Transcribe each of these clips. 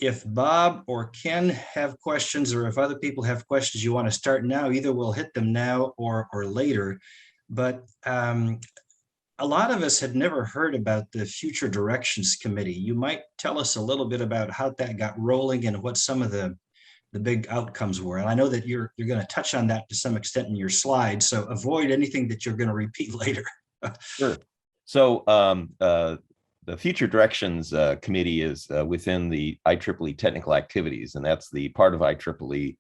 if Bob or Ken have questions, or if other people have questions you want to start now, either we'll hit them now or later. But a lot of us had never heard about the Future Directions Committee. You might tell us a little bit about how that got rolling and what some of the big outcomes were. And I know that you're going to touch on that to some extent in your slides, so avoid anything that you're going to repeat later. Sure. So the Future Directions Committee is within the IEEE Technical Activities, and that's the part of IEEE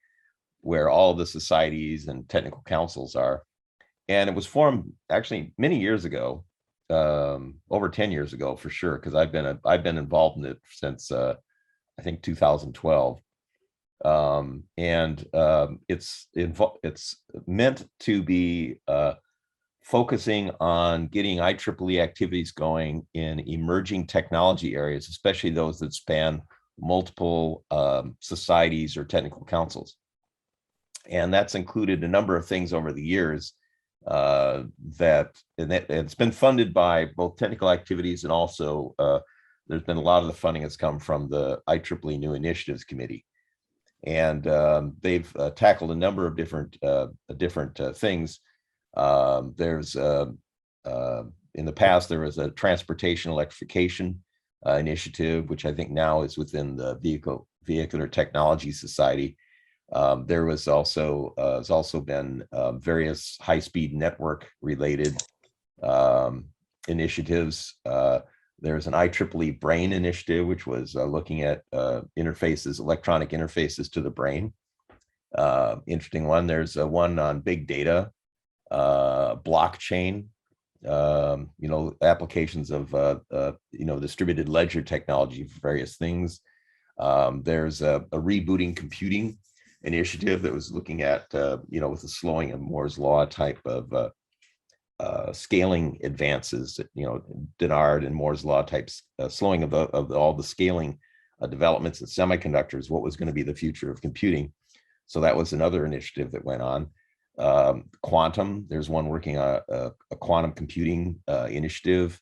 where all the societies and technical councils are. And it was formed actually many years ago, over 10 years ago for sure, because I've been involved in it since I think 2012. It's meant to be focusing on getting IEEE activities going in emerging technology areas, especially those that span multiple societies or technical councils. And that's included a number of things over the years it's been funded by both technical activities, and also there's been a lot of the funding has come from the IEEE New Initiatives Committee. And they've tackled a number of different things. There's in the past, there was a transportation electrification initiative, which I think now is within the Vehicular Technology Society. There was also has also been various high-speed network related initiatives. There's an IEEE Brain initiative, which was looking at interfaces, electronic interfaces to the brain. Interesting one. There's one on big data, blockchain, applications of distributed ledger technology for various things. There's a rebooting computing initiative that was looking at with the slowing of Moore's law type of scaling advances, Dennard and Moore's law types, slowing of all the scaling developments in semiconductors, what was going to be the future of computing. So that was another initiative that went on. Quantum, there's one working on a quantum computing initiative.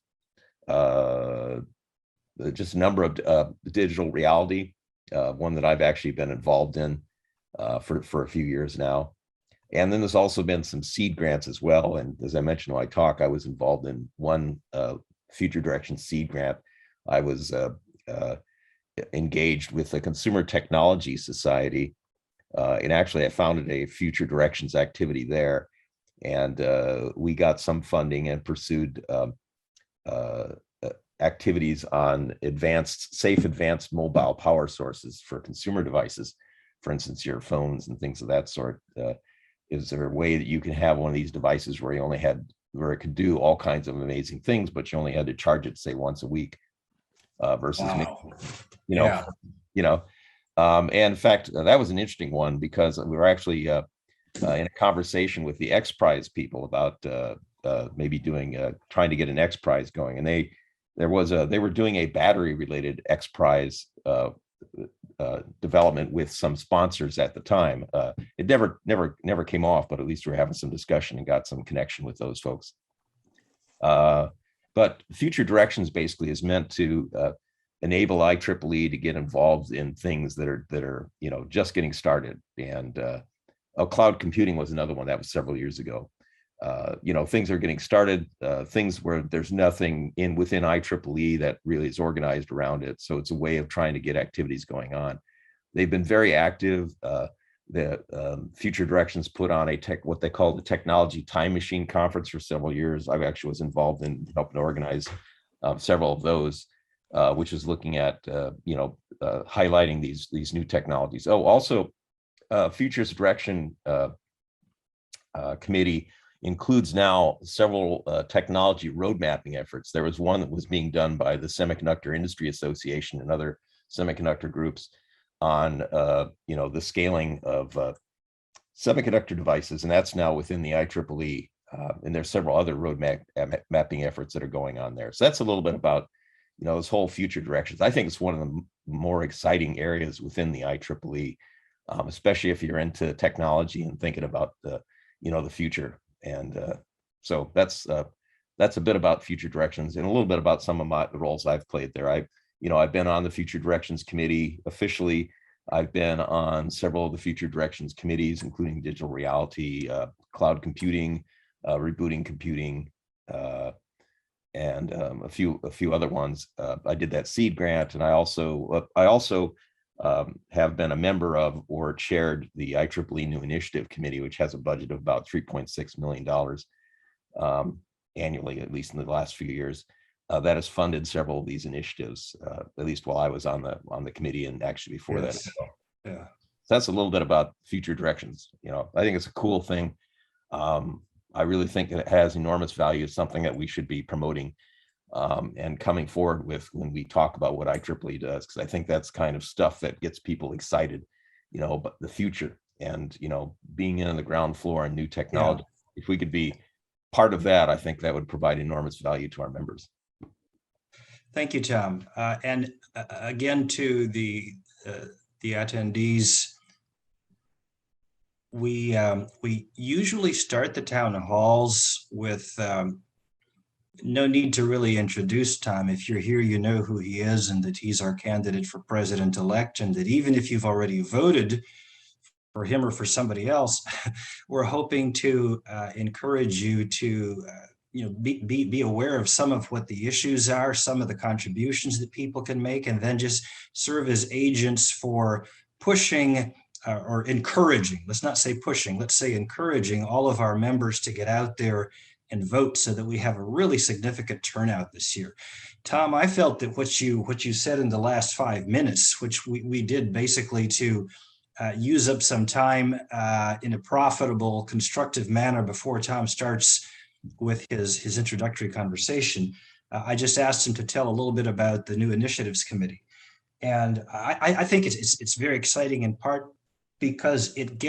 Just a number of digital reality, one that I've actually been involved in for a few years now. And then there's also been some seed grants as well. And as I mentioned when I talk, I was involved in one Future Direction seed grant. I was engaged with the Consumer Technology Society. And actually I founded a Future Directions activity there. And we got some funding and pursued activities on safe advanced mobile power sources for consumer devices. For instance, your phones and things of that sort. Is there a way that you can have one of these devices where it could do all kinds of amazing things, but you only had to charge it, say, once a week, versus, and in fact, that was an interesting one, because we were actually in a conversation with the X Prize people about maybe trying to get an X Prize going, and they were doing a battery related X Prize development with some sponsors at the time. It never came off, but at least we were having some discussion and got some connection with those folks. But Future Directions basically is meant to enable IEEE to get involved in things that are just getting started. And cloud computing was another one that was several years ago. Things are getting started, things where there's nothing within IEEE that really is organized around it. So it's a way of trying to get activities going on. They've been very active. The Future Directions put on what they call the Technology Time Machine Conference for several years. I actually was involved in helping organize several of those, which is looking at highlighting these new technologies. Oh, also, Futures Direction Committee includes now several technology road mapping efforts. There was one that was being done by the Semiconductor Industry Association and other semiconductor groups on the scaling of semiconductor devices, and that's now within the IEEE. And there's several other road mapping efforts that are going on there. So that's a little bit about this whole Future Directions. I think it's one of the more exciting areas within the IEEE, especially if you're into technology and thinking about the future. And so that's a bit about Future Directions and a little bit about some of the roles I've played there. I've been on the Future Directions Committee officially. I've been on several of the Future Directions committees, including digital reality, cloud computing, rebooting computing, and a few other ones. I did that seed grant, and I also have been a member of or chaired the IEEE New Initiative Committee, which has a budget of about $3.6 million annually, at least in the last few years. That has funded several of these initiatives, at least while I was on the committee, and actually before that as well. Yeah. So that's a little bit about Future Directions. I think it's a cool thing. I really think it has enormous value. It's something that we should be promoting and coming forward with when we talk about what IEEE does, because I think that's kind of stuff that gets people excited, about the future and, being in on the ground floor and new technology. Yeah. If we could be part of that, I think that would provide enormous value to our members. Thank you, Tom. And again, to the attendees, we usually start the town halls with no need to really introduce Tom. If you're here, you know who he is, and that he's our candidate for president-elect, and that even if you've already voted for him or for somebody else, we're hoping to encourage you to be aware of some of what the issues are, some of the contributions that people can make, and then just serve as agents for pushing or encouraging, let's not say pushing, let's say encouraging all of our members to get out there and vote so that we have a really significant turnout this year. Tom, I felt that what you said in the last 5 minutes, which we did basically to use up some time in a profitable, constructive manner before Tom starts with his introductory conversation. I just asked him to tell a little bit about the New Initiatives Committee. And I think it's very exciting, in part because it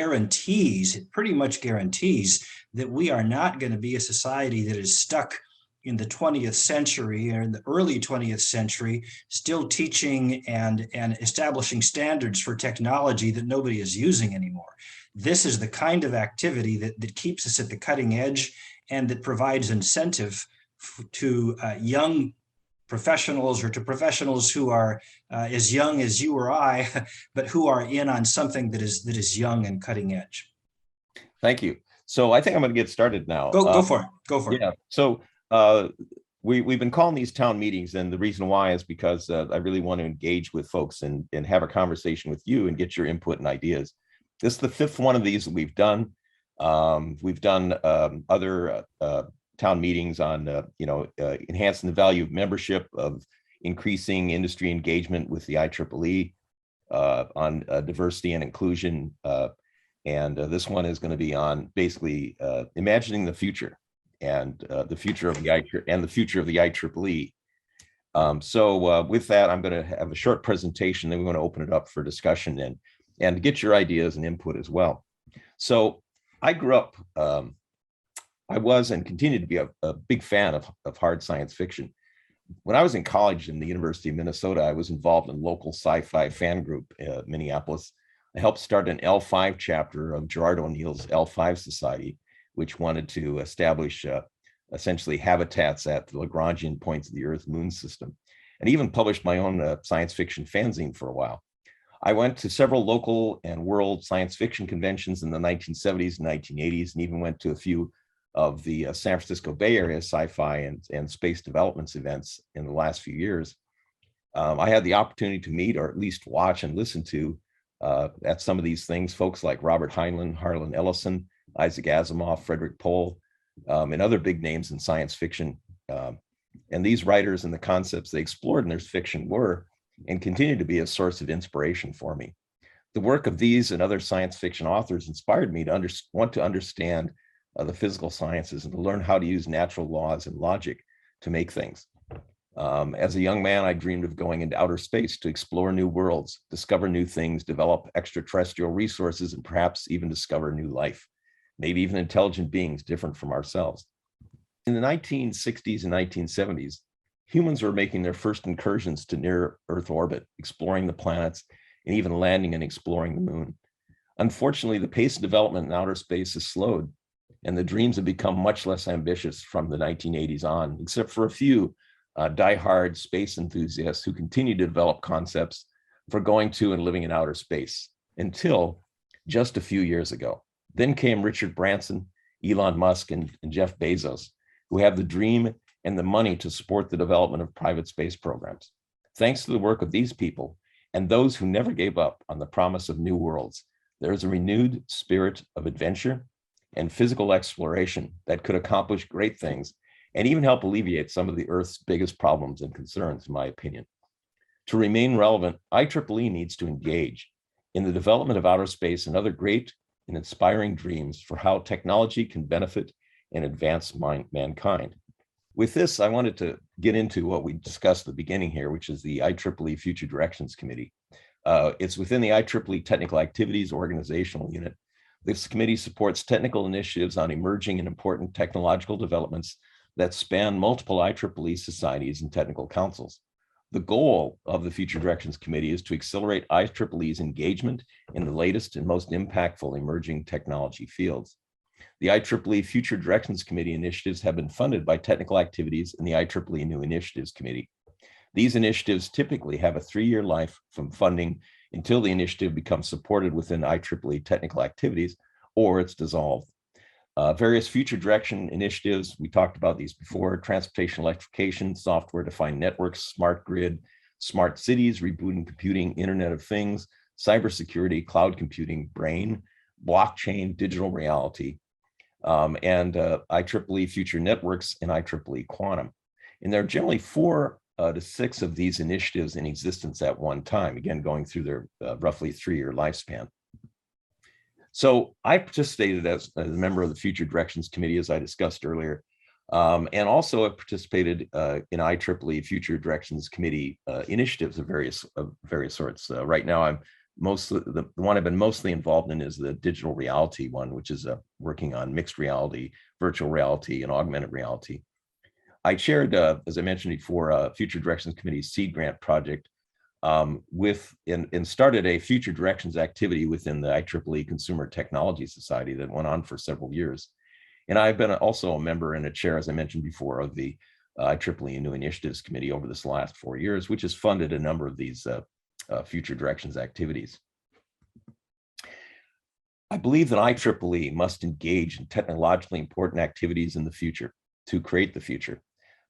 pretty much guarantees that we are not going to be a society that is stuck in the 20th century or in the early 20th century, still teaching and establishing standards for technology that nobody is using anymore. This is the kind of activity that keeps us at the cutting edge and that provides incentive to young professionals, or to professionals who are as young as you or I, but who are in on something that is young and cutting edge. Thank you. So I think I'm going to get started now. Go for it. Go for it. Yeah. So we've been calling these town meetings, and the reason why is because I really want to engage with folks and have a conversation with you and get your input and ideas. This is the 5th one of these that we've done. We've done other town meetings on, enhancing the value of membership, of increasing industry engagement with the IEEE, on diversity and inclusion. And this one is going to be on basically imagining the future and the future of the IEEE. So with that, I'm going to have a short presentation, then we're going to open it up for discussion and get your ideas and input as well. So I grew up, I was and continue to be a big fan of hard science fiction. When I was in college in the University of Minnesota, I was involved in a local sci-fi fan group in Minneapolis. I helped start an L5 chapter of Gerard O'Neill's L5 Society, which wanted to establish essentially habitats at the Lagrangian points of the Earth-Moon system, and even published my own science fiction fanzine for a while. I went to several local and world science fiction conventions in the 1970s and 1980s, and even went to a few of the San Francisco Bay Area sci-fi and space developments events in the last few years. I had the opportunity to meet, or at least watch and listen to, at some of these things, folks like Robert Heinlein, Harlan Ellison, Isaac Asimov, Frederick Pohl, and other big names in science fiction. And these writers and the concepts they explored in their fiction were and continue to be a source of inspiration for me. The work of these and other science fiction authors inspired me to want to understand the physical sciences and to learn how to use natural laws and logic to make things. As a young man, I dreamed of going into outer space to explore new worlds, discover new things, develop extraterrestrial resources, and perhaps even discover new life, maybe even intelligent beings different from ourselves. In the 1960s and 1970s, humans were making their first incursions to near Earth orbit, exploring the planets, and even landing and exploring the moon. Unfortunately, the pace of development in outer space has slowed, and the dreams have become much less ambitious from the 1980s on, except for a few die-hard space enthusiasts who continue to develop concepts for going to and living in outer space until just a few years ago. Then came Richard Branson, Elon Musk, and Jeff Bezos, who have the dream and the money to support the development of private space programs. Thanks to the work of these people and those who never gave up on the promise of new worlds, there is a renewed spirit of adventure and physical exploration that could accomplish great things and even help alleviate some of the Earth's biggest problems and concerns, in my opinion. To remain relevant, IEEE needs to engage in the development of outer space and other great and inspiring dreams for how technology can benefit and advance mankind. With this, I wanted to get into what we discussed at the beginning here, which is the IEEE Future Directions Committee. It's within the IEEE Technical Activities Organizational Unit. This committee supports technical initiatives on emerging and important technological developments that span multiple IEEE societies and technical councils. The goal of the Future Directions Committee is to accelerate IEEE's engagement in the latest and most impactful emerging technology fields. The IEEE Future Directions Committee initiatives have been funded by technical activities in the IEEE New Initiatives Committee. These initiatives typically have a 3-year life from funding until the initiative becomes supported within IEEE technical activities or it's dissolved. Various future direction initiatives, we talked about these before: transportation electrification, software-defined networks, smart grid, smart cities, rebooting computing, Internet of Things, cybersecurity, cloud computing, brain, blockchain, digital reality, and IEEE future networks and IEEE quantum. And there are generally 4 to 6 of these initiatives in existence at one time, again, going through their roughly 3-year lifespan. So I participated as a member of the Future Directions Committee, as I discussed earlier, and also have participated in IEEE Future Directions Committee initiatives of various sorts. Right now, I'm the one I've been mostly involved in is the digital reality one, which is working on mixed reality, virtual reality, and augmented reality. I chaired, as I mentioned before, Future Directions Committee's seed grant project and started a Future Directions activity within the IEEE Consumer Technology Society that went on for several years. And I've been also a member and a chair, as I mentioned before, of the IEEE New Initiatives Committee over this last 4 years, which has funded a number of these Future Directions activities. I believe that IEEE must engage in technologically important activities in the future to create the future,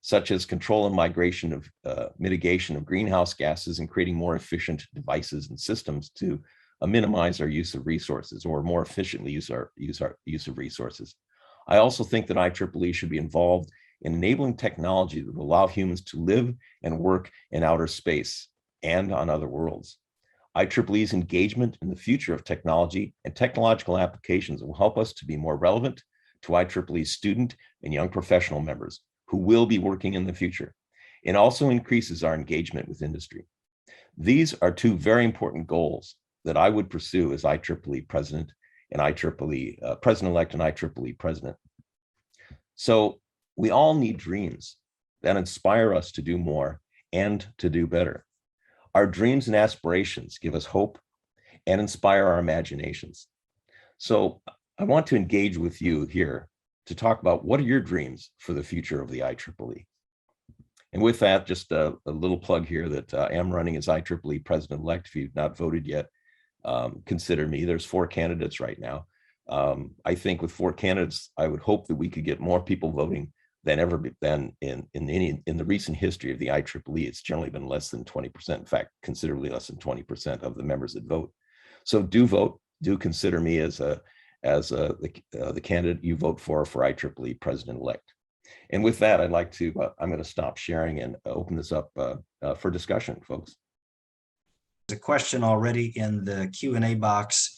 such as control and migration of mitigation of greenhouse gases and creating more efficient devices and systems to minimize our use of resources or more efficiently use our use of resources. I also think that IEEE should be involved in enabling technology that will allow humans to live and work in outer space and on other worlds. IEEE's engagement in the future of technology and technological applications will help us to be more relevant to IEEE's student and young professional members who will be working in the future, and also increases our engagement with industry. These are 2 very important goals that I would pursue as IEEE president and IEEE president-elect and IEEE president. So we all need dreams that inspire us to do more and to do better. Our dreams and aspirations give us hope and inspire our imaginations. So I want to engage with you here to talk about what are your dreams for the future of the IEEE. And with that, just a little plug here that I am running as IEEE president-elect. If you've not voted yet, consider me. There's 4 candidates right now. I think with 4 candidates, I would hope that we could get more people voting than ever been in the recent history of the IEEE. It's generally been less than 20%. In fact, considerably less than 20% of the members that vote. So do vote. Do consider me as the candidate you vote for IEEE president-elect. And with that, I'd like to, I'm going to stop sharing and open this up for discussion, folks. There's a question already in the Q&A box.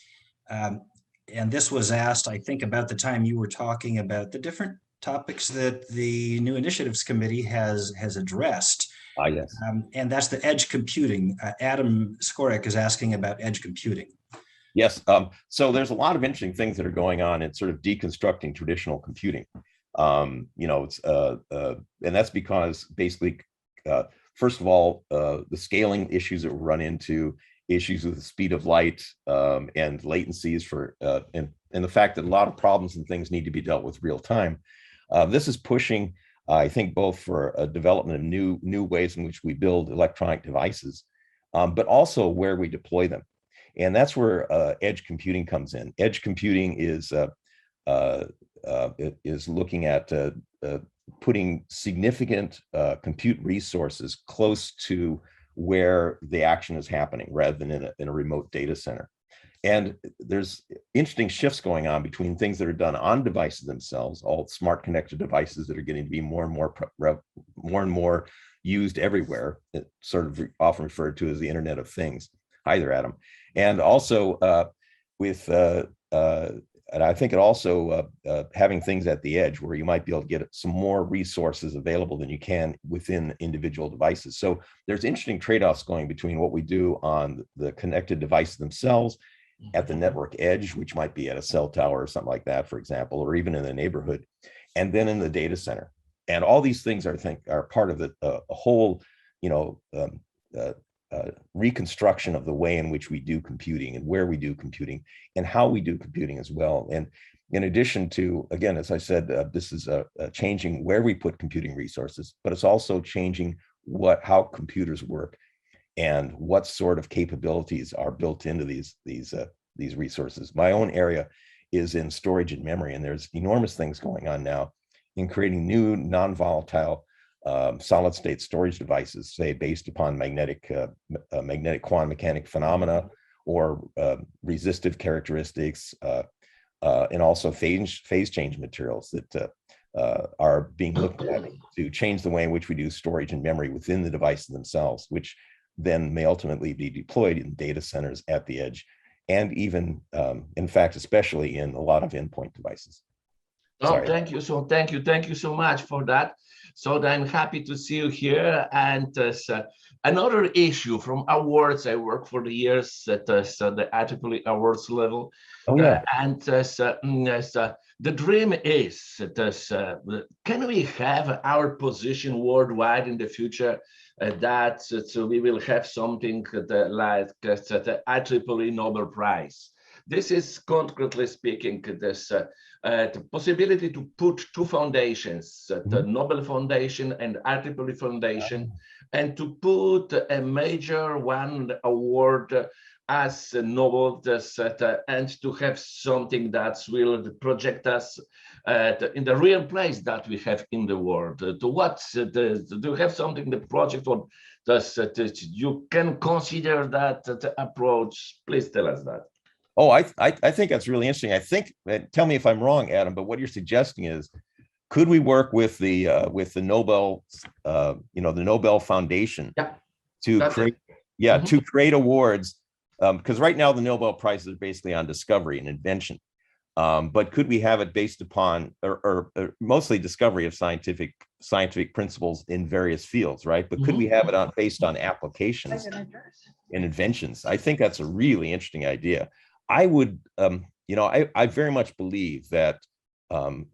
And this was asked, I think, about the time you were talking about the different topics that the New Initiatives Committee has addressed. Yes. And that's the edge computing. Adam Skorek is asking about edge computing. Yes. So there's a lot of interesting things that are going on in sort of deconstructing traditional computing. You know, and that's because basically, first of all, the scaling issues that we run into, issues with the speed of light and latencies and the fact that a lot of problems and things need to be dealt with real time. This is pushing I think both for a development of new ways in which we build electronic devices, but also where we deploy them. And that's where edge computing comes in. Edge computing is looking at putting significant compute resources close to where the action is happening rather than in a remote data center. And there's interesting shifts going on between things that are done on devices themselves, all smart connected devices that are getting to be more and more used everywhere. It's sort of often referred to as the Internet of Things. Hi there, Adam. And also and I think it also having things at the edge where you might be able to get some more resources available than you can within individual devices. So there's interesting trade-offs going between what we do on the connected devices themselves at the network edge, which might be at a cell tower or something like that, for example, or even in the neighborhood, and then in the data center. And all these things I think are part of a whole, reconstruction of the way in which we do computing and where we do computing and how we do computing as well. And in addition to, again, as I said, this is changing where we put computing resources, but it's also changing how computers work and what sort of capabilities are built into these resources. My own area is in storage and memory, and there's enormous things going on now in creating new non-volatile solid state storage devices, say based upon magnetic quantum mechanic phenomena or resistive characteristics, and also phase change materials that are being looked at to change the way in which we do storage and memory within the devices themselves, which then may ultimately be deployed in data centers at the edge, and even, in fact, especially in a lot of endpoint devices. Oh, thank you. So thank you so much for that. So I'm happy to see you here. And another issue from awards, I work for the years at the IEEE awards level. Oh yeah. The dream is can we have our position worldwide in the future that so we will have something like the IEEE Nobel Prize. This is concretely speaking the possibility to put two foundations, the Nobel Foundation and IEEE Foundation, and to put a major one award as a Nobel and to have something that will project us in the real place that we have in the world. Do you have something the project or you can consider that approach? Please tell us that. Oh, I think that's really interesting. I think, tell me if I'm wrong, Adam, but what you're suggesting is, could we work with the Nobel, the Nobel Foundation to create, to create awards? Because right now the Nobel Prize is basically on discovery and invention, but could we have it based upon or mostly discovery of scientific principles in various fields, right? But could we have it based on applications and inventions? I think that's a really interesting idea. I would, I very much believe that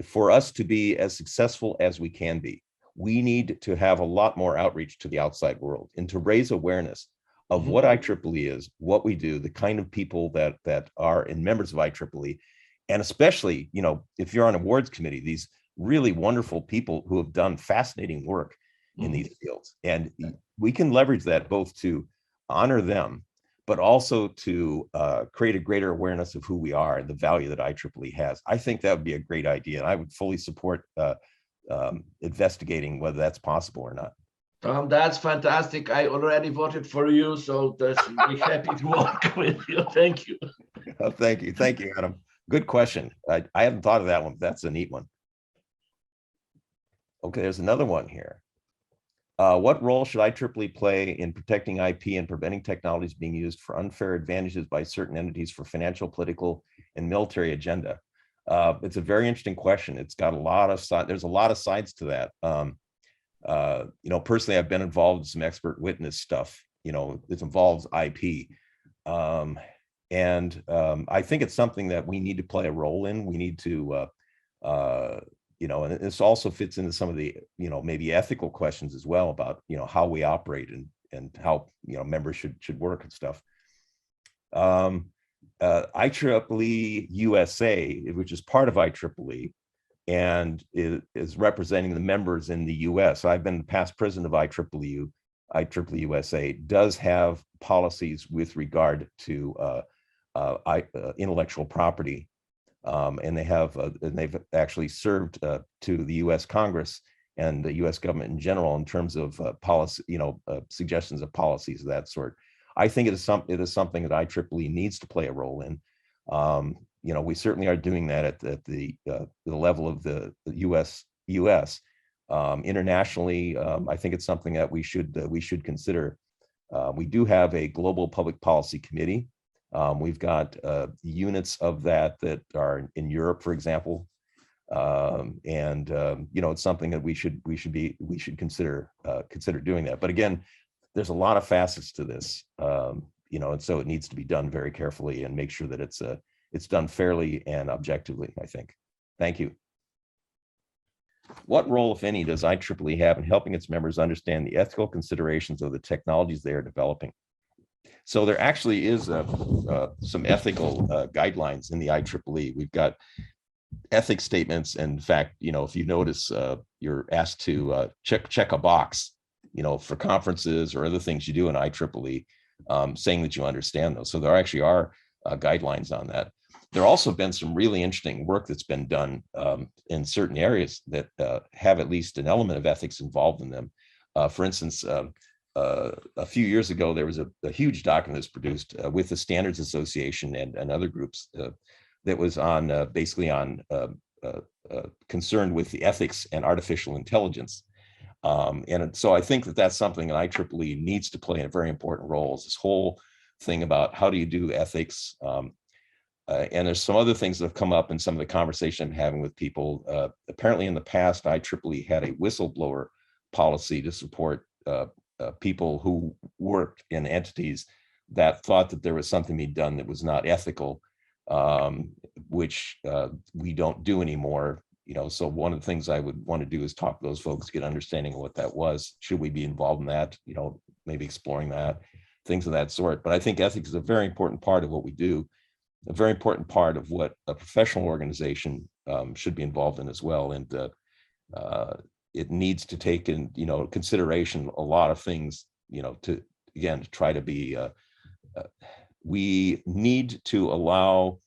for us to be as successful as we can be, we need to have a lot more outreach to the outside world and to raise awareness of what IEEE is, what we do, the kind of people that are members of IEEE, and especially, if you're on awards committee, these really wonderful people who have done fascinating work in these fields. And we can leverage that both to honor them, but also to create a greater awareness of who we are and the value that IEEE has. I think that would be a great idea. And I would fully support investigating whether that's possible or not. That's fantastic. I already voted for you, so I'll be happy to work with you. Thank you. Oh, thank you. Thank you, Adam. Good question. I haven't thought of that one, but that's a neat one. Okay, there's another one here. What role should IEEE play in protecting IP and preventing technologies being used for unfair advantages by certain entities for financial, political, and military agenda? It's a very interesting question. It's got a lot of sides. There's a lot of sides to that. Personally, I've been involved in some expert witness stuff. It involves IP. And I think it's something that we need to play a role in. We need to and this also fits into some of the, maybe ethical questions as well about, how we operate and how, members should work and stuff. IEEE USA, which is part of IEEE, and is representing the members in the US. I've been the past president of IEEE USA, does have policies with regard to intellectual property. And they've actually served to the US Congress and the US government in general in terms of policy, suggestions of policies of that sort. I think it is something that IEEE needs to play a role in. We certainly are doing that at the level of the US. Internationally, I think it's something that we should consider. We do have a global public policy committee. We've got units of that are in Europe, for example, it's something that we should consider doing that. But again, there's a lot of facets to this, and so it needs to be done very carefully and make sure that it's done fairly and objectively, I think. Thank you. What role, if any, does IEEE have in helping its members understand the ethical considerations of the technologies they are developing? So there actually is some ethical guidelines in the IEEE. We've got ethics statements. And in fact, if you notice, you're asked to check a box, for conferences or other things you do in IEEE, saying that you understand those. So there actually are guidelines on that. There also been some really interesting work that's been done in certain areas that have at least an element of ethics involved in them. For instance, a few years ago, there was a huge document that's produced with the Standards Association and other groups that was on basically on concerned with the ethics and artificial intelligence. And so I think that that's something that IEEE needs to play a very important role, is this whole thing about how do you do ethics. And there's some other things that have come up in some of the conversation I'm having with people. Apparently in the past, IEEE had a whistleblower policy to support people who worked in entities that thought that there was something being done that was not ethical, which we don't do anymore. So one of the things I would want to do is talk to those folks, get understanding of what that was. Should we be involved in that? Maybe exploring that, things of that sort. But I think ethics is a very important part of what we do, a very important part of what a professional organization should be involved in as well. And it needs to take in, consideration a lot of things, to try to be, we need to allow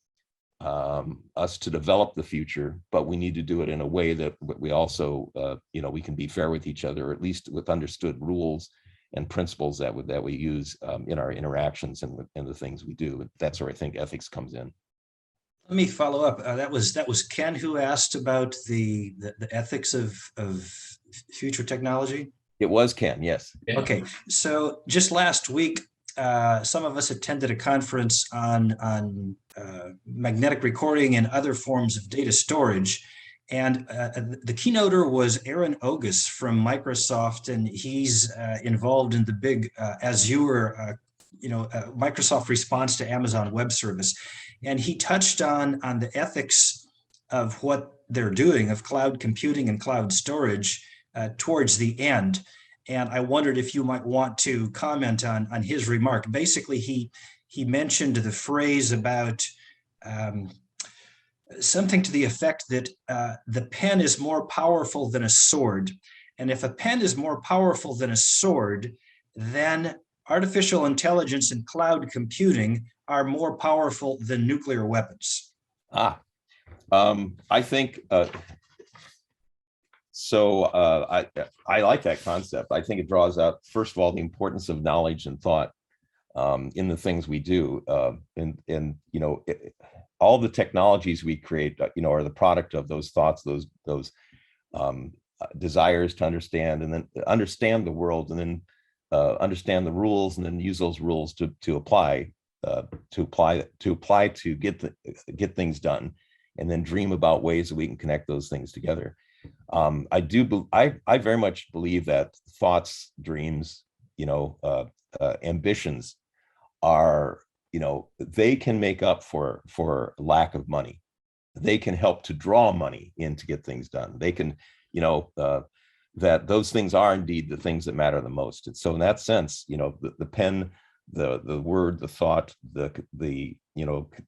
us to develop the future, but we need to do it in a way that we also, we can be fair with each other, or at least with understood rules and principles that we use in our interactions and the things we do. That's where I think ethics comes in. Let me follow up. That was Ken who asked about the ethics of future technology. It was Ken, yes. Okay, so just last week, some of us attended a conference on magnetic recording and other forms of data storage. And the keynoter was Aaron Ogus from Microsoft, and he's involved in the big Azure, Microsoft response to Amazon Web Service. And he touched on the ethics of what they're doing, of cloud computing and cloud storage towards the end. And I wondered if you might want to comment on his remark. Basically, he mentioned the phrase about something to the effect that the pen is more powerful than a sword. And if a pen is more powerful than a sword, then artificial intelligence and cloud computing are more powerful than nuclear weapons. I think so. I like that concept. I think it draws out, first of all, the importance of knowledge and thought in the things we do, and all the technologies we create, are the product of those thoughts, those desires to understand, and then understand the world, and then understand the rules, and then use those rules to apply to get things done, and then dream about ways that we can connect those things together. I very much believe that thoughts, dreams, ambitions are, they can make up for lack of money. They can help to draw money in to get things done. They can, that those things are indeed the things that matter the most. And so in that sense, the pen, the word, the thought, the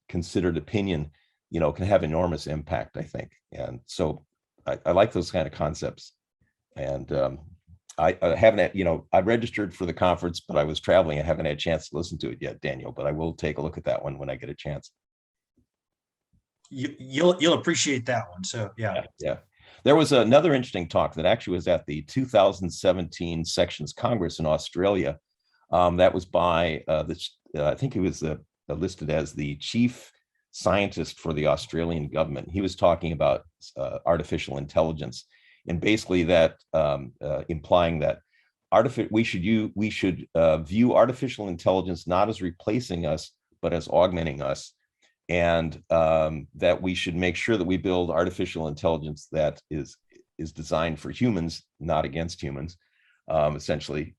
considered opinion, can have enormous impact, I think. And so I like those kind of concepts. And I haven't had, I registered for the conference, but I was traveling. I haven't had a chance to listen to it yet, Daniel, but I will take a look at that one when I get a chance. You'll appreciate that one. So yeah. Yeah. There was another interesting talk that actually was at the 2017 Sections Congress in Australia. That was by I think he was listed as the chief scientist for the Australian government. He was talking about artificial intelligence, and basically that implying that we should view artificial intelligence not as replacing us, but as augmenting us, and that we should make sure that we build artificial intelligence that is designed for humans, not against humans, essentially,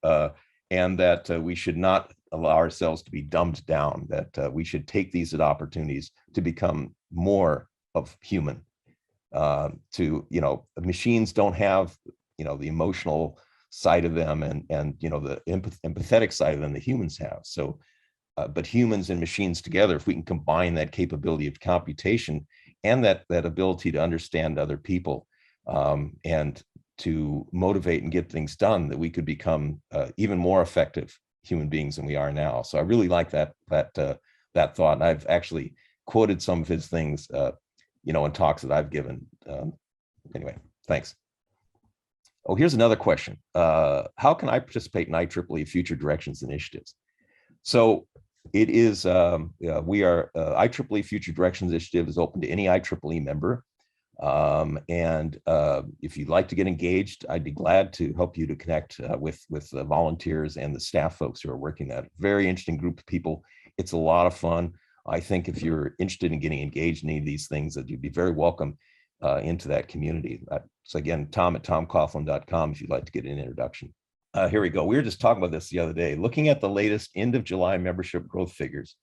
and that we should not allow ourselves to be dumbed down, that we should take these as opportunities to become more of human. Machines don't have, the emotional side of them and the empathetic side of them that humans have. So, but humans and machines together, if we can combine that capability of computation and that ability to understand other people and to motivate and get things done, that we could become even more effective human beings than we are now. So I really like that thought, and I've actually quoted some of his things, in talks that I've given. Anyway, thanks. Oh, here's another question. How can I participate in IEEE Future Directions initiatives? So it is, IEEE Future Directions Initiative is open to any IEEE member. And if you'd like to get engaged, I'd be glad to help you to connect with the volunteers and the staff folks who are working that. Very interesting group of people. It's a lot of fun. I think if you're interested in getting engaged in any of these things, that you'd be very welcome into that community. So again, tom@tomcoughlin.com if you'd like to get an introduction. Here we go. We were just talking about this the other day. Looking at the latest end of July membership growth figures,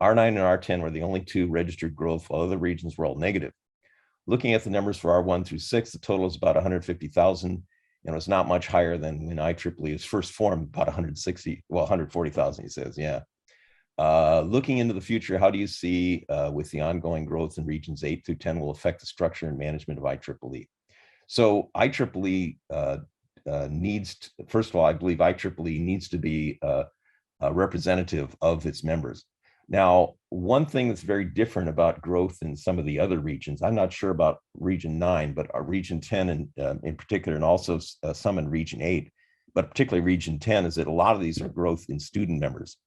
R9 and R10 were the only two registered growth, while other regions were all negative. Looking at the numbers for R1 through 6, the total is about 150,000, and was not much higher than when IEEE was first formed, about 140,000, he says, yeah. Looking into the future, how do you see with the ongoing growth in regions 8 through 10 will affect the structure and management of IEEE? So IEEE first of all, I believe IEEE needs to be representative of its members. Now, one thing that's very different about growth in some of the other regions, I'm not sure about region 9, but region 10 in particular, and also some in region 8, but particularly region 10, is that a lot of these are growth in student members,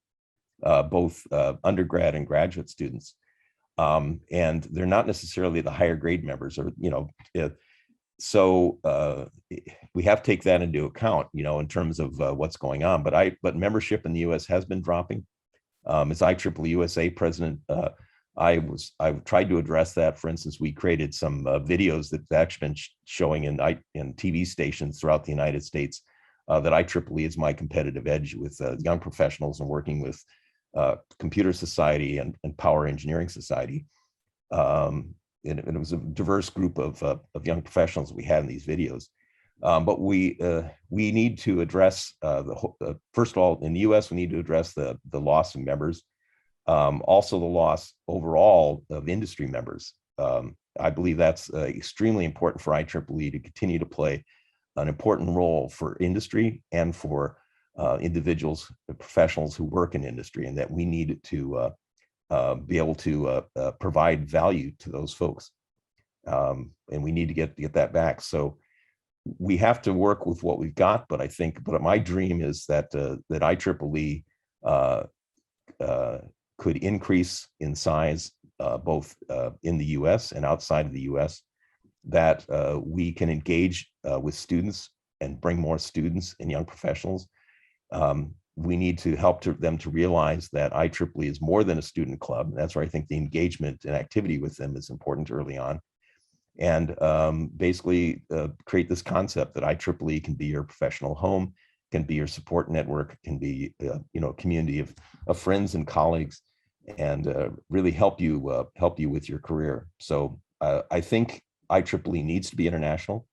both undergrad and graduate students. And they're not necessarily the higher grade members, or, so we have to take that into account, in terms of what's going on. But membership in the US has been dropping. As IEEE USA president, I've tried to address that. For instance, we created some videos that have actually been showing in TV stations throughout the United States that IEEE is my competitive edge with young professionals and working with Computer Society and Power Engineering Society. And it was a diverse group of young professionals we had in these videos. But we need to address first of all, in the US, we need to address the loss of members, also the loss overall of industry members. I believe that's extremely important for IEEE to continue to play an important role for industry and for individuals, professionals who work in industry, and that we need to be able to provide value to those folks. And we need to get that back. So we have to work with what we've got, but my dream is that IEEE could increase in size, both in the US and outside of the US, that we can engage with students and bring more students and young professionals. We need to help them to realize that IEEE is more than a student club. That's where I think the engagement and activity with them is important early on. And basically create this concept that IEEE can be your professional home, can be your support network, can be a community of friends and colleagues, and really help you with your career. So I think IEEE needs to be international.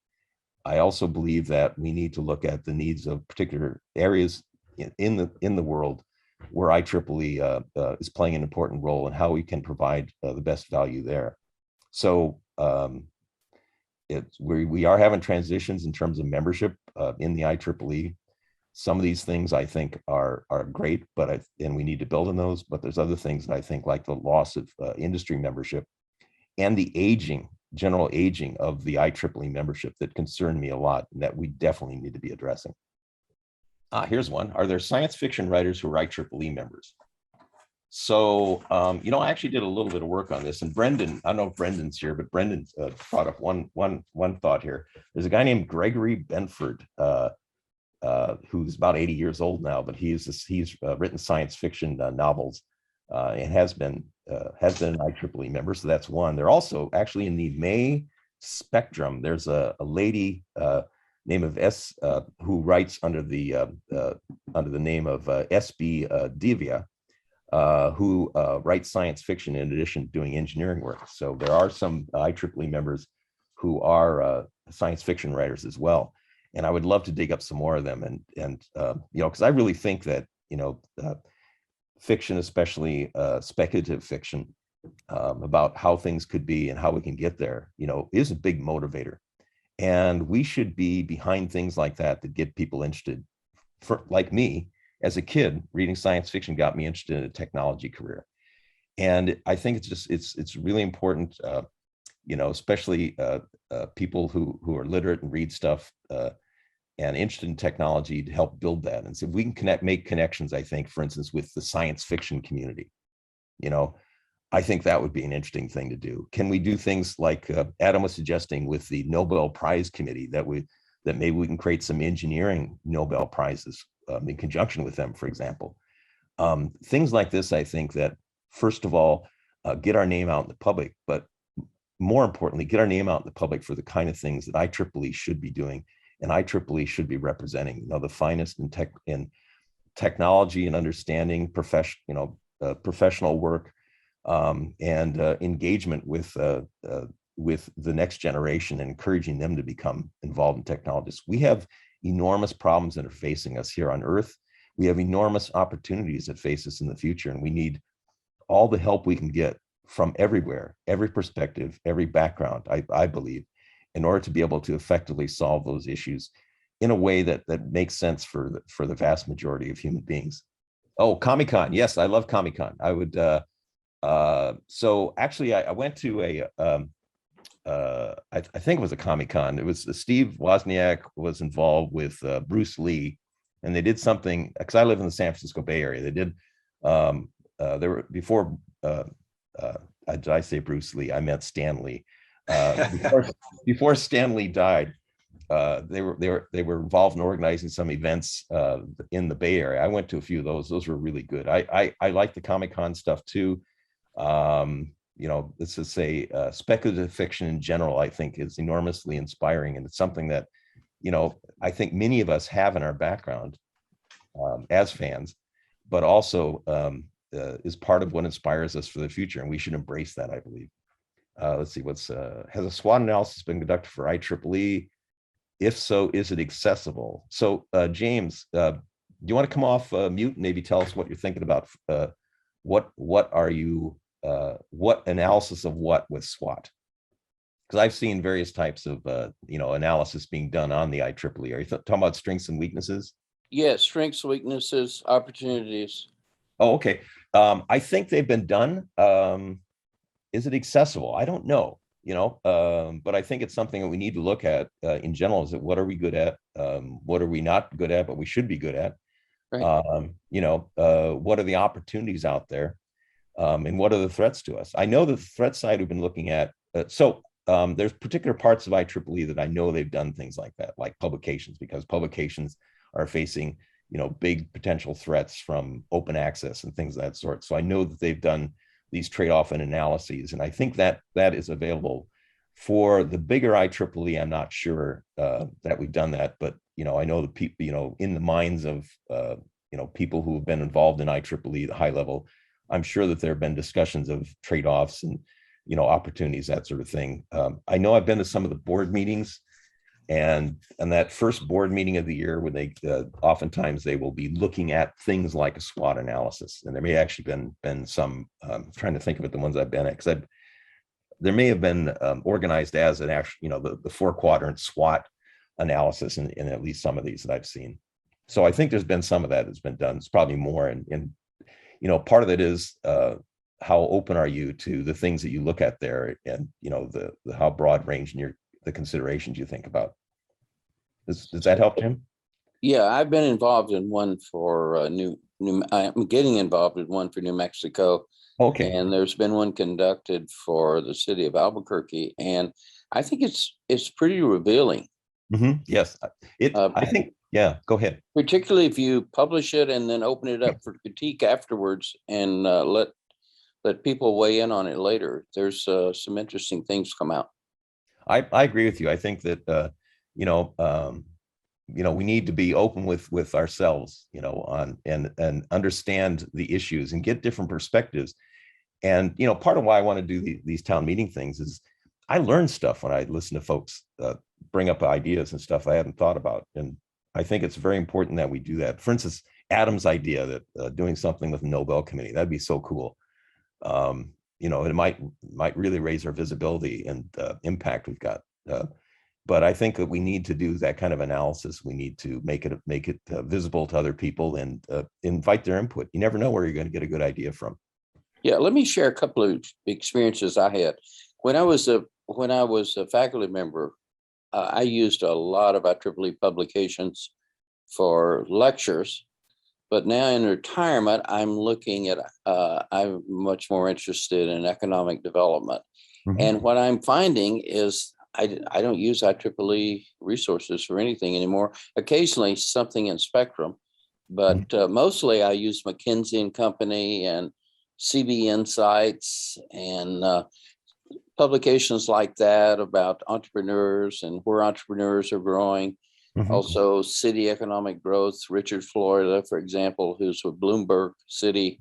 I also believe that we need to look at the needs of particular areas in the world where IEEE is playing an important role, and how we can provide the best value there. So we are having transitions in terms of membership in the IEEE. Some of these things I think are great, and we need to build on those. But there's other things that I think, like the loss of industry membership and the general aging of the IEEE membership, that concern me a lot, and that we definitely need to be addressing. Here's one. Are there science fiction writers who are IEEE members? So, I actually did a little bit of work on this, and Brendan, I don't know if Brendan's here, but Brendan brought up one thought here. There's a guy named Gregory Benford, who's about 80 years old now, but he's written science fiction novels and has been an IEEE member. So that's one. They're also actually in the May spectrum. There's a lady name of who writes under the name of SB Divya, who writes science fiction in addition to doing engineering work. So there are some IEEE members who are science fiction writers as well. And I would love to dig up some more of them. And because I really think that, fiction, especially speculative fiction, about how things could be and how we can get there, is a big motivator. And we should be behind things like that get people interested. Like me, as a kid, reading science fiction got me interested in a technology career. And I think it's really important, especially people who are literate and read stuff and interested in technology, to help build that. And so we can make connections, I think, for instance, with the science fiction community. I think that would be an interesting thing to do. Can we do things like Adam was suggesting with the Nobel Prize committee, that maybe we can create some engineering Nobel Prizes in conjunction with them, for example. Things like this, I think that, first of all, get our name out in the public, but more importantly, get our name out in the public for the kind of things that IEEE should be doing and IEEE should be representing. The finest in technology and understanding, professional work, and engagement with the next generation, and encouraging them to become involved in technologists. We have enormous problems that are facing us here on Earth. We have enormous opportunities that face us in the future, and we need all the help we can get from everywhere, every perspective, every background, I believe, in order to be able to effectively solve those issues in a way that makes sense for the vast majority of human beings. Oh, ComicCon. Yes, I love ComicCon. I would, so actually I went to I think it was a Comic-Con. It was Steve Wozniak was involved with Bruce Lee, and they did something, because I live in the San Francisco Bay Area. They did, they were before, did I say Bruce Lee? I meant Stan Lee. Before Stan Lee died, they were involved in organizing some events in the Bay Area. I went to a few of those. Those were really good. I like the Comic-Con stuff too. Let's just say speculative fiction in general, I think, is enormously inspiring. And it's something that, I think many of us have in our background as fans, but also is part of what inspires us for the future. And we should embrace that, I believe. Let's see, has a SWOT analysis been conducted for IEEE? If so, is it accessible? So James, do you want to come off mute and maybe tell us what you're thinking about? What analysis of what with SWOT? Because I've seen various types of analysis being done on the IEEE. Are you talking about strengths and weaknesses? Yes, strengths, weaknesses, opportunities. Oh, okay. I think they've been done. Is it accessible? I don't know, but I think it's something that we need to look at in general. Is that what are we good at? What are we not good at, but we should be good at? Right. What are the opportunities out there? And what are the threats to us? I know the threat side we've been looking at. There's particular parts of IEEE that I know they've done things like that, like publications, because publications are facing, big potential threats from open access and things of that sort. So I know that they've done these trade-off and analyses, and I think that is available for the bigger IEEE. I'm not sure that we've done that, but I know the people, in the minds of people who have been involved in IEEE, the high level, I'm sure that there have been discussions of trade-offs and opportunities, that sort of thing. I know I've been to some of the board meetings, and that first board meeting of the year, when they oftentimes they will be looking at things like a SWOT analysis, and there may actually been some. I'm trying to think of it, the ones I've been at, because there may have been organized as an actual, the 4-quadrant SWOT analysis in at least some of these that I've seen. So I think there's been some of that that's been done. It's probably more. And part of it is how open are you to the things that you look at there, and, the how broad range and the considerations you think about. Does that help, Jim? Yeah, I've been involved in one for I'm getting involved in one for New Mexico. Okay. And there's been one conducted for the city of Albuquerque, and I think it's pretty revealing. Mm-hmm. Yes, I think. Yeah, go ahead. Particularly if you publish it and then open it up for critique afterwards, and let people weigh in on it later. There's some interesting things come out. I agree with you. I think that we need to be open with ourselves, on and understand the issues and get different perspectives. And part of why I want to do these town meeting things is I learn stuff when I listen to folks bring up ideas and stuff I hadn't thought about. And I think it's very important that we do that. For instance, Adam's idea that doing something with the Nobel Committee, that'd be so cool. It might really raise our visibility and impact we've got. But I think that we need to do that kind of analysis. We need to make it visible to other people and invite their input. You never know where you're going to get a good idea from. Yeah, let me share a couple of experiences I had when I was a faculty member. I used a lot of IEEE publications for lectures, but now in retirement, I'm looking at, I'm much more interested in economic development. Mm-hmm. And what I'm finding is I don't use IEEE resources for anything anymore. Occasionally something in Spectrum, but mostly I use McKinsey and Company and CB Insights and publications like that about entrepreneurs and where entrepreneurs are growing. Mm-hmm. Also, city economic growth. Richard Florida, for example, who's with Bloomberg City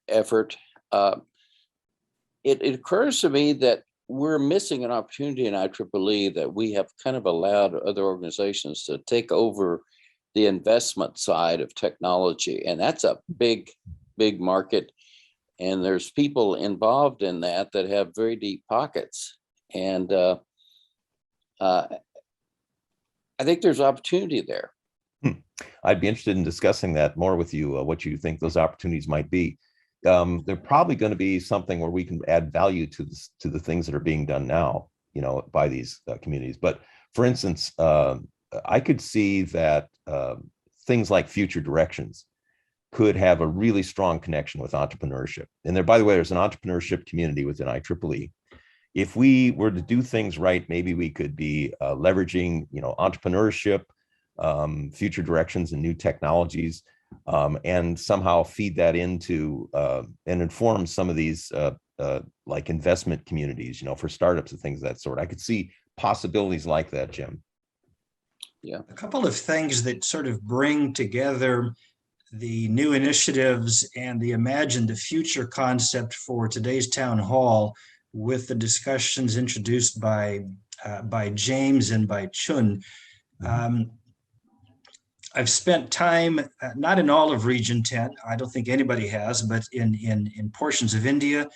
effort. It occurs to me that we're missing an opportunity in IEEE that we have kind of allowed other organizations to take over the investment side of technology. And that's a big, big market. And there's people involved in that have very deep pockets. And I think there's opportunity there. I'd be interested in discussing that more with you, what you think those opportunities might be. They're probably going to be something where we can add value to the things that are being done now, by these communities. But for instance, I could see that things like future directions could have a really strong connection with entrepreneurship. And there, by the way, there's an entrepreneurship community within IEEE. If we were to do things right, maybe we could be leveraging, entrepreneurship, future directions and new technologies, and somehow feed that into and inform some of these like investment communities, for startups and things of that sort. I could see possibilities like that, Jim. Yeah. A couple of things that sort of bring together the new initiatives and the Imagine the Future concept for today's town hall with the discussions introduced by James and by Chun. I've spent time, not in all of Region 10, I don't think anybody has, but in portions of India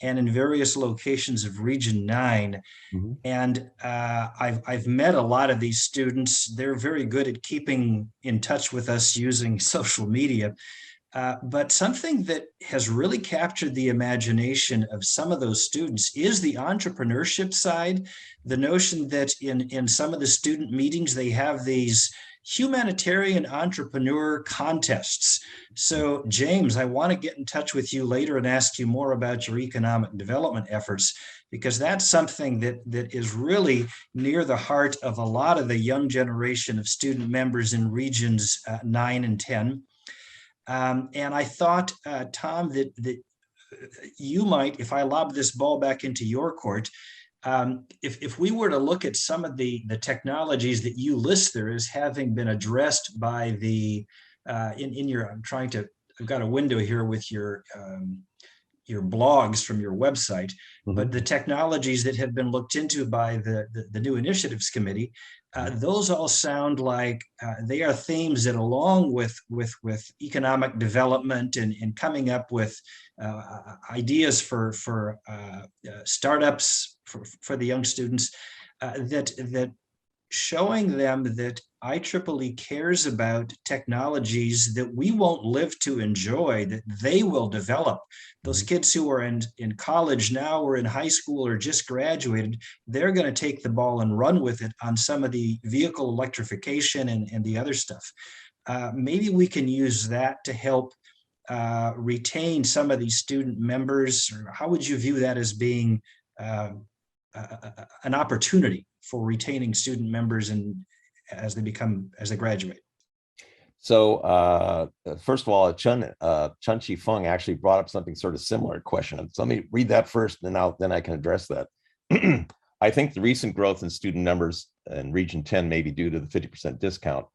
and in various locations of Region 9. Mm-hmm. And I've met a lot of these students. They're very good at keeping in touch with us using social media. But something that has really captured the imagination of some of those students is the entrepreneurship side. The notion that in some of the student meetings, they have these humanitarian entrepreneur contests. So, James, I want to get in touch with you later and ask you more about your economic development efforts, because that's something that is really near the heart of a lot of the young generation of student members in regions 9 and 10. And I thought, Tom, that you might, if I lob this ball back into your court, if we were to look at some of the technologies that you list there as having been addressed by the in your, I've got a window here with your your blogs from your website, Mhm. but the technologies that have been looked into by the new initiatives committee, those all sound like they are themes that, along with economic development and coming up with ideas for startups for the young students, that showing them that IEEE cares about technologies that we won't live to enjoy, that they will develop. Those kids who are in college now or in high school or just graduated, they're going to take the ball and run with it on some of the vehicle electrification and the other stuff. Maybe we can use that to help retain some of these student members. Or how would you view that as being an opportunity for retaining student members and as they graduate? So first of all, Chun-Chi Fung actually brought up something sort of similar question. So let me read that first, and then I can address that. I think the recent growth in student numbers in Region 10 may be due to the 50% discount.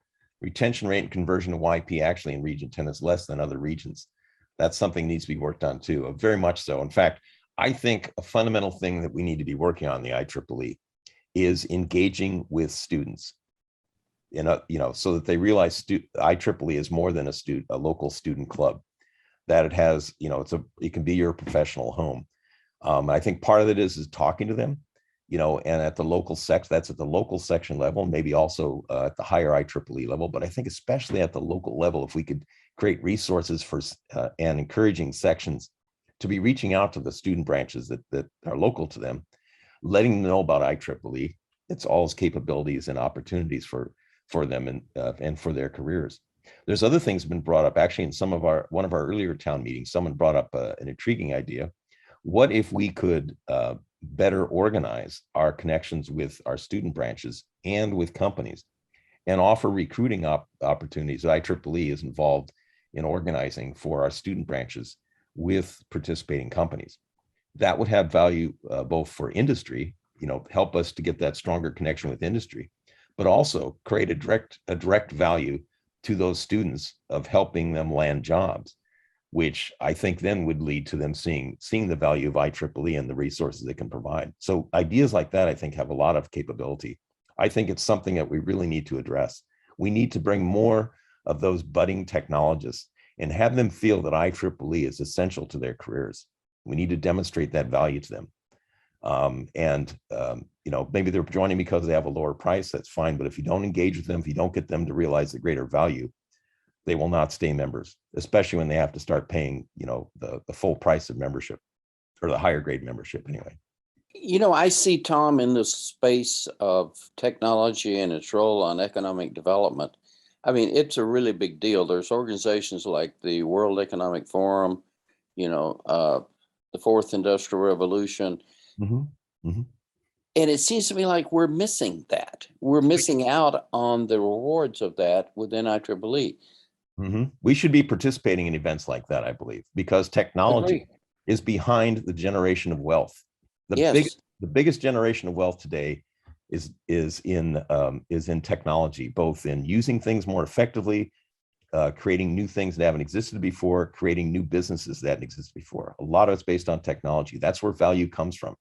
Retention rate and conversion to YP actually in Region 10 is less than other regions. That's something that needs to be worked on too, very much so. In fact, I think a fundamental thing that we need to be working on in the IEEE is engaging with students, so that they realize IEEE is more than a local student club, that it has, it can be your professional home. I think part of it is talking to them, and at the local that's at the local section level, maybe also at the higher IEEE level, but I think especially at the local level, if we could create resources for and encouraging sections to be reaching out to the student branches that are local to them, letting them know about IEEE, its all its capabilities and opportunities for them and for their careers. There's other things have been brought up. Actually, in one of our earlier town meetings, someone brought up an intriguing idea. What if we could better organize our connections with our student branches and with companies, and offer recruiting opportunities that IEEE is involved in organizing for our student branches with participating companies? That would have value both for industry, help us to get that stronger connection with industry, but also create a direct value to those students of helping them land jobs, which I think then would lead to them seeing the value of IEEE and the resources it can provide. So ideas like that, I think, have a lot of capability. I think it's something that we really need to address. We need to bring more of those budding technologists and have them feel that IEEE is essential to their careers. We need to demonstrate that value to them. Maybe they're joining because they have a lower price, that's fine. But if you don't engage with them, if you don't get them to realize the greater value, they will not stay members, especially when they have to start paying, the full price of membership, or the higher grade membership anyway. I see, Tom, in the space of technology and its role on economic development. I mean, it's a really big deal. There's organizations like the World Economic Forum, the Fourth Industrial Revolution. Mm-hmm. Mm-hmm. And it seems to me like we're missing that. We're missing out on the rewards of that within IEEE. Mm-hmm. We should be participating in events like that, I believe, because technology is behind the generation of wealth. The biggest generation of wealth today is in technology, both in using things more effectively, creating new things that haven't existed before, creating new businesses that haven't existed before. A lot of it's based on technology. That's where value comes from.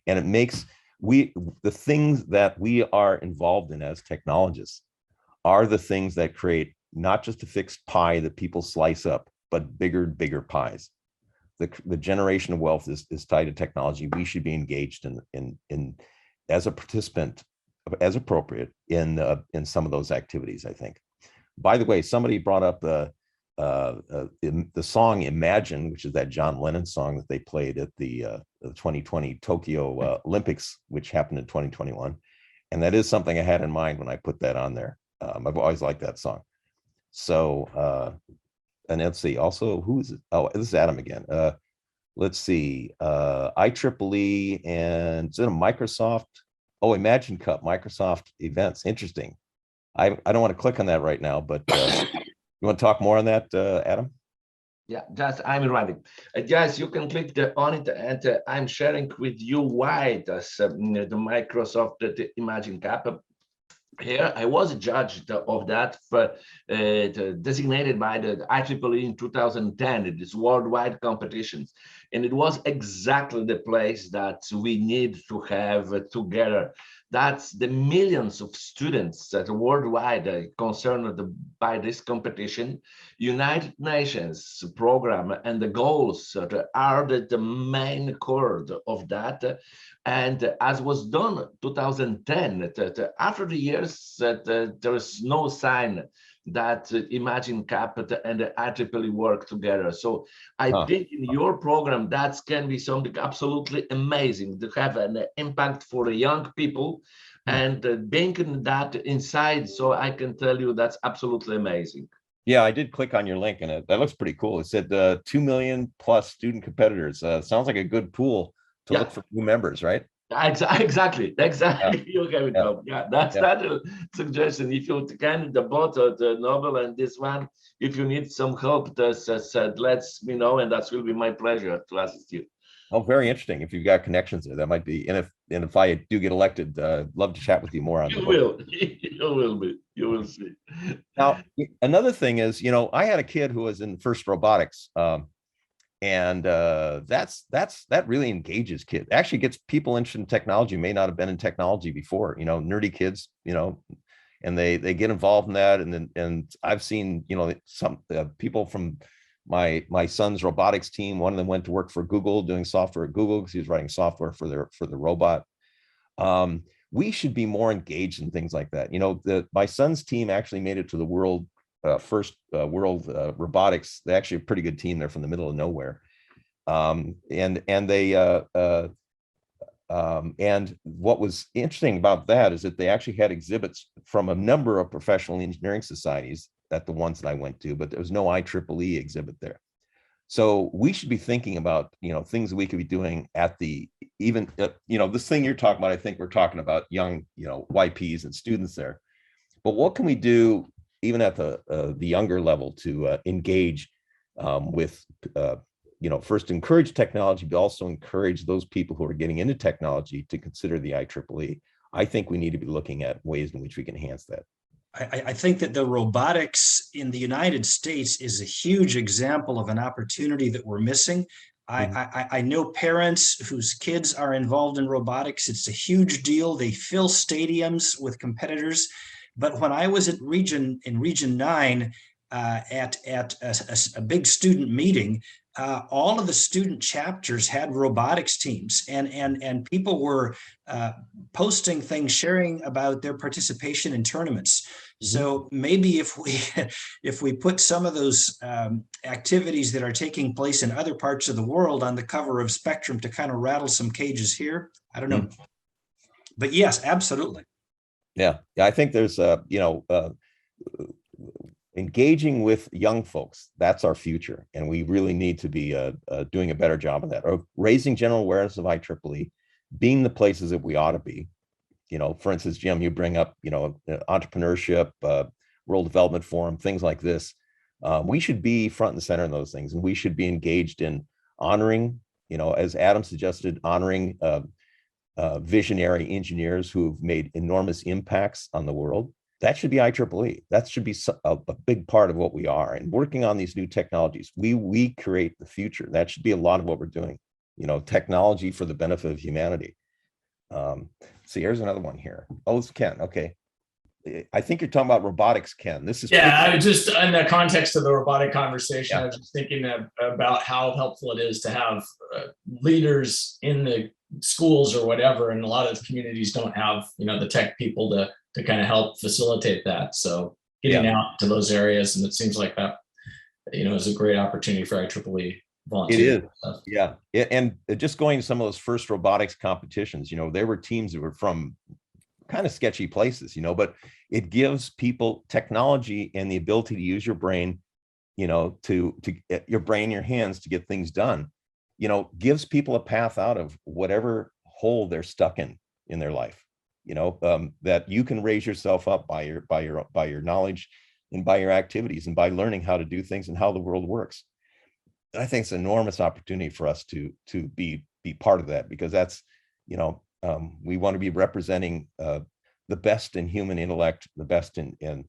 And it makes the things that we are involved in as technologists are the things that create not just a fixed pie that people slice up, but bigger pies. The generation of wealth is tied to technology. We should be engaged in as a participant, as appropriate, in some of those activities, I think. By the way, somebody brought up the song Imagine, which is that John Lennon song that they played at the 2020 Tokyo Olympics, which happened in 2021. And that is something I had in mind when I put that on there. I've always liked that song. So, and let's see, also, who is it? Oh, this is Adam again. Let's see, IEEE, and is it a Microsoft? Oh, Imagine Cup, Microsoft events. Interesting. I don't want to click on that right now, but you want to talk more on that, Adam? Yeah, I'm running. Guys, you can click on it, and I'm sharing with you why does the Microsoft the Imagine Cup. here I was a judge of that, designated by the IEEE in 2010. It is worldwide competitions, and it was exactly the place that we need to have together. That's the millions of students that are worldwide concerned by this competition. United Nations program and the goals are the main core of that. And as was done 2010, after the years, there is no sign that Imagine Cap and the IEEE work together. So I think in your program, that can be something absolutely amazing to have an impact for the young people and banking that inside. So I can tell you that's absolutely amazing. Yeah, I did click on your link and that looks pretty cool. It said 2 million plus student competitors. Sounds like a good pool to look for new members, right? Exactly. You have it up. Yeah, that's that suggestion. If you can the both the Nobel and this one, if you need some help, let me know, and that will be my pleasure to assist you. Oh, very interesting. If you've got connections there, that might be. And if I do get elected, love to chat with you more on you will. You will see. Now, another thing is, I had a kid who was in FIRST Robotics. And that really engages kids, actually gets people interested in technology, may not have been in technology before, nerdy kids, and they get involved in that. And I've seen, some people from my son's robotics team. One of them went to work for Google doing software at Google because he was writing software for the robot. We should be more engaged in things like that. My son's team actually made it to the world robotics. They're actually a pretty good team. They're from the middle of nowhere. And what was interesting about that is that they actually had exhibits from a number of professional engineering societies at the ones that I went to, but there was no IEEE exhibit there. So we should be thinking about, things that we could be doing at this thing you're talking about. I think we're talking about young, YPs and students there, but what can we do even at the younger level to engage with, first encourage technology, but also encourage those people who are getting into technology to consider the IEEE. I think we need to be looking at ways in which we can enhance that. I think that the robotics in the United States is a huge example of an opportunity that we're missing. I know parents whose kids are involved in robotics. It's a huge deal. They fill stadiums with competitors. But when I was in Region 9 at a big student meeting, all of the student chapters had robotics teams, and people were posting things, sharing about their participation in tournaments. So maybe if we put some of those activities that are taking place in other parts of the world on the cover of Spectrum to kind of rattle some cages here, I don't know. But yes, absolutely. Yeah, I think there's engaging with young folks. That's our future, and we really need to be doing a better job of that, or raising general awareness of IEEE, being the places that we ought to be. For instance, Jim, you bring up entrepreneurship, World Development Forum, things like this. We should be front and center in those things, and we should be engaged in honoring, as Adam suggested, honoring visionary engineers who've made enormous impacts on the world. That should be IEEE. That should be a big part of what we are. And working on these new technologies, we create the future. That should be a lot of what we're doing. Technology for the benefit of humanity. See, here's another one here. Oh, it's Ken. Okay. I think you're talking about robotics, Ken. This is I was just in the context of the robotic conversation. I was just thinking about how helpful it is to have leaders in the schools or whatever, and a lot of communities don't have the tech people to kind of help facilitate that. So getting out to those areas, and it seems like that is a great opportunity for IEEE volunteers. It is. And just going to some of those first robotics competitions, there were teams that were from kind of sketchy places, but it gives people technology and the ability to use your brain, to get your brain in your hands to get things done, gives people a path out of whatever hole they're stuck in their life, that you can raise yourself up by your knowledge and by your activities and by learning how to do things and how the world works. And I think it's an enormous opportunity for us to be part of that, because that's, we want to be representing the best in human intellect, the best in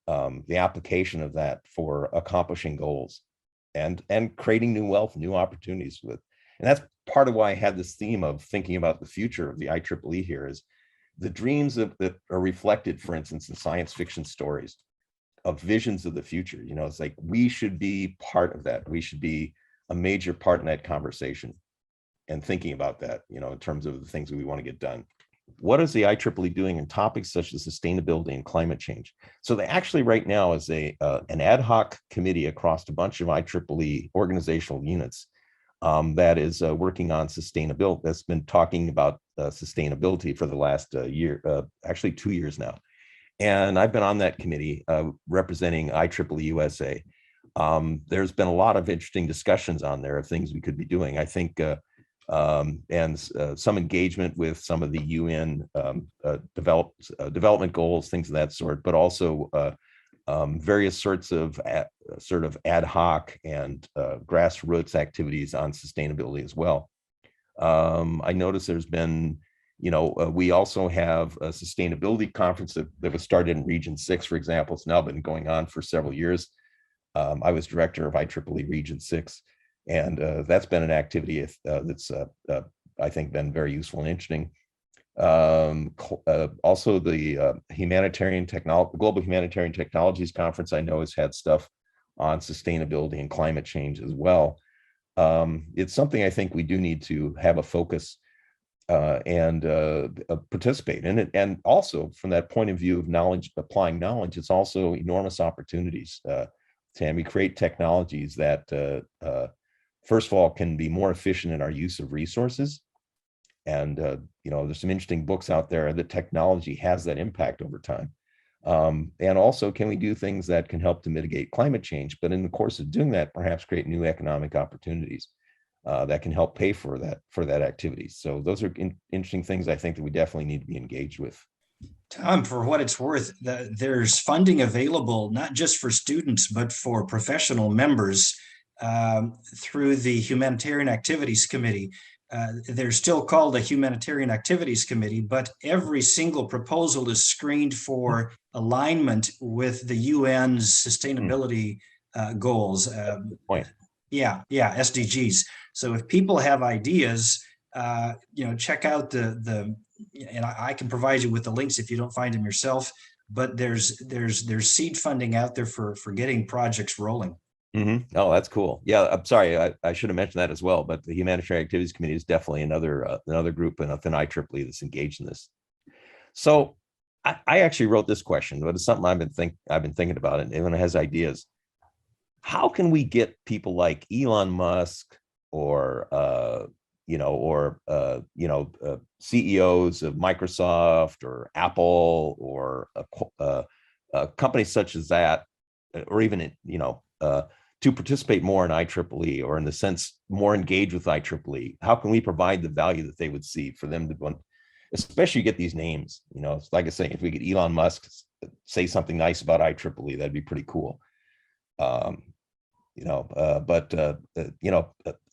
the application of that for accomplishing goals and creating new wealth, new opportunities with. And that's part of why I had this theme of thinking about the future of the IEEE here, is the dreams that are reflected, for instance, in science fiction stories of visions of the future. You know, it's like we should be part of that. We should be a major part in that conversation and thinking about that, you know, in terms of the things that we want to get done. What is the IEEE doing in topics such as sustainability and climate change? So they actually right now is an ad hoc committee across a bunch of IEEE organizational units that is working on sustainability. That's been talking about sustainability for the last year, actually 2 years now. And I've been on that committee representing IEEE USA. There's been a lot of interesting discussions on there of things we could be doing. I think, and some engagement with some of the UN development goals, things of that sort, but also various sorts of sort of ad hoc and grassroots activities on sustainability as well. I noticed there's been, you know, we also have a sustainability conference that was started in Region 6, for example. It's now been going on for several years. I was director of IEEE Region 6, and that's been an activity that's, I think, been very useful and interesting. Also, the Global Humanitarian Technologies Conference, I know, has had stuff on sustainability and climate change as well. It's something I think we do need to have a focus and participate in it. And also from that point of view of knowledge, applying knowledge, it's also enormous opportunities. Can we create technologies that, first of all, can be more efficient in our use of resources? And, you know, there's some interesting books out there that technology has that impact over time. And also, can we do things that can help to mitigate climate change, but in the course of doing that, perhaps create new economic opportunities that can help pay for that activity. So those are interesting things I think that we definitely need to be engaged with. Tom, for what it's worth, there's funding available, not just for students, but for professional members through the Humanitarian Activities Committee. They're still called a Humanitarian Activities Committee, but every single proposal is screened for alignment with the UN's sustainability goals. Point. Yeah, SDGs. So if people have ideas, you know, check out and I can provide you with the links if you don't find them yourself, but there's seed funding out there for getting projects rolling. Mm-hmm. Oh, that's cool. Yeah, I'm sorry, I should have mentioned that as well. But the Humanitarian Activities Committee is definitely another group within IEEE that's engaged in this. So I actually wrote this question, but it's something I've been thinking about, and everyone has ideas. How can we get people like Elon Musk or CEOs of Microsoft or Apple or companies such as that, or even to participate more in IEEE, or in the sense more engaged with IEEE? How can we provide the value that they would see for them to, especially get these names? You know, like I say, if we get Elon Musk say something nice about IEEE, that'd be pretty cool.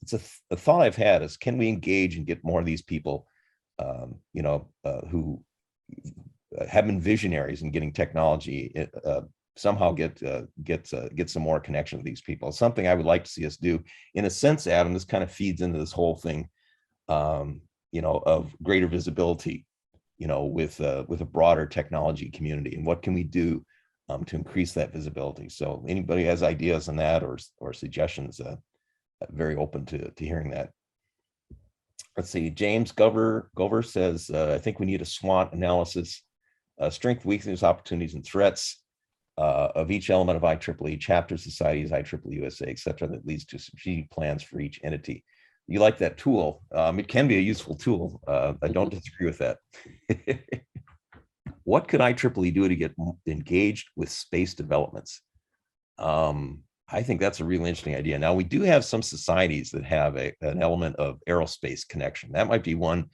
It's a thought I've had is, can we engage and get more of these people, who have been visionaries in getting technology, somehow get some more connection with these people? Something I would like to see us do. In a sense, Adam, this kind of feeds into this whole thing, of greater visibility, with a broader technology community, and what can we do to increase that visibility? So anybody has ideas on that or suggestions, very open to hearing that. Let's see, James Gover says, I think we need a SWOT analysis, strength, weaknesses, opportunities, and threats of each element of IEEE, chapter, societies, IEEE USA, et cetera, that leads to strategic plans for each entity. You like that tool? It can be a useful tool. I don't disagree with that. What could IEEE do to get engaged with space developments? I think that's a really interesting idea. Now, we do have some societies that have an element of aerospace connection. That might be one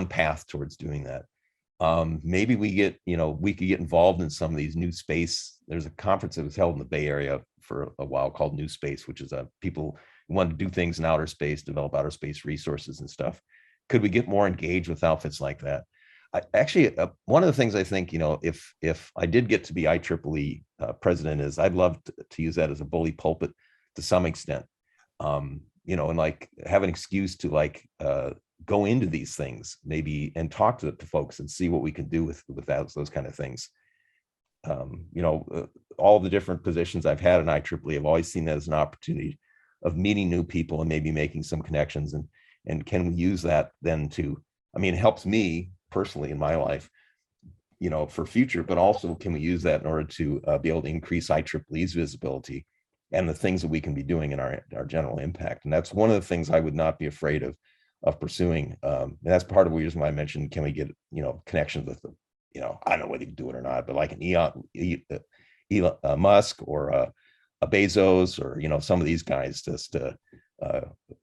path towards doing that. Maybe we could get involved in some of these new space. There's a conference that was held in the Bay Area for a while called New Space, which is people who want to do things in outer space, develop outer space resources and stuff. Could we get more engaged with outfits like that? Actually, one of the things I think, if I did get to be IEEE president, is I'd love to use that as a bully pulpit to some extent, and like have an excuse to like go into these things maybe and talk to folks and see what we can do with those kind of things. All the different positions I've had in IEEE, I've always seen that as an opportunity of meeting new people and maybe making some connections, and can we use that then to, it helps me personally in my life, for future, but also can we use that in order to be able to increase IEEE's visibility and the things that we can be doing in our general impact. And that's one of the things I would not be afraid of pursuing. And that's part of the reason why I mentioned, can we get, connections with the, I don't know whether you can do it or not, but like an Elon Musk or a Bezos, or, some of these guys, just to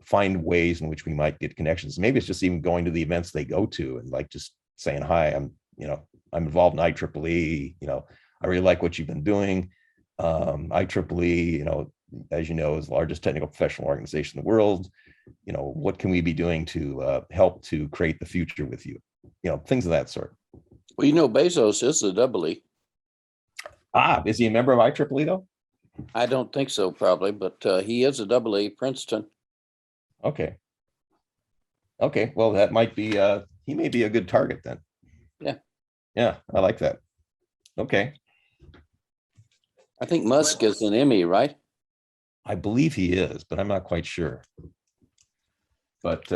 find ways in which we might get connections. Maybe it's just even going to the events they go to and like just saying, hi, I'm involved in IEEE, I really like what you've been doing. IEEE, as you know, is the largest technical professional organization in the world. What can we be doing to help to create the future with you? Things of that sort. Well, Bezos is a double E. Is he a member of IEEE though? I don't think so, probably, but he is a double E, Princeton. Okay. Well, that might be, he may be a good target then. Yeah, I like that. Okay. I think Musk is an Emmy, right? I believe he is, but I'm not quite sure. But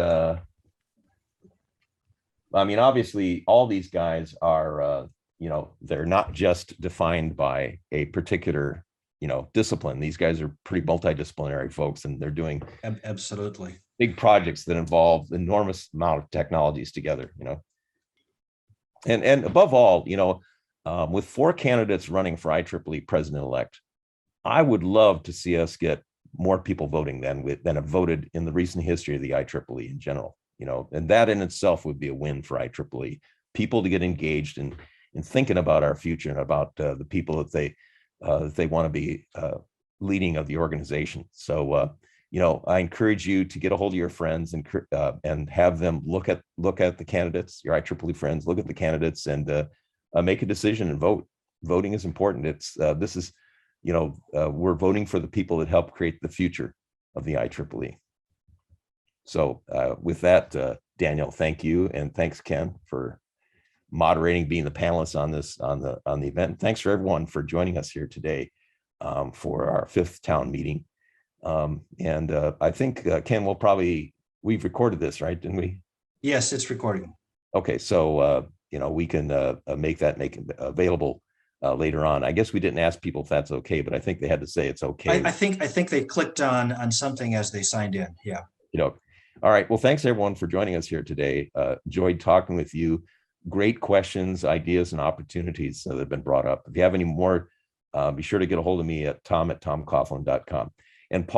obviously all these guys are, they're not just defined by a particular, discipline. These guys are pretty multidisciplinary folks, and they're doing absolutely big projects that involve enormous amount of technologies together, and above all, with 4 candidates running for IEEE president-elect, I would love to see us get more people voting than have voted in the recent history of the IEEE in general, and that in itself would be a win for IEEE. People to get engaged in thinking about our future and about the people that they want to be leading of the organization. So, I encourage you to get a hold of your friends and have them look at the candidates, your IEEE friends, look at the candidates and make a decision and vote. Voting is important. It's we're voting for the people that help create the future of the IEEE. So with that, Daniel, thank you, and thanks, Ken, for moderating, being the panelists on this on the event. And thanks for everyone for joining us here today for our 5th town meeting. I think Ken, we've recorded this, right? Didn't we? Yes, it's recording. Okay, so we can make it available later on. I guess we didn't ask people if that's okay, but I think they had to say it's okay. I think they clicked on something as they signed in. Yeah. All right. Well, thanks everyone for joining us here today. Enjoyed talking with you. Great questions, ideas, and opportunities that have been brought up. If you have any more, be sure to get a hold of me at tom@tomcoughlin.com. And Paul,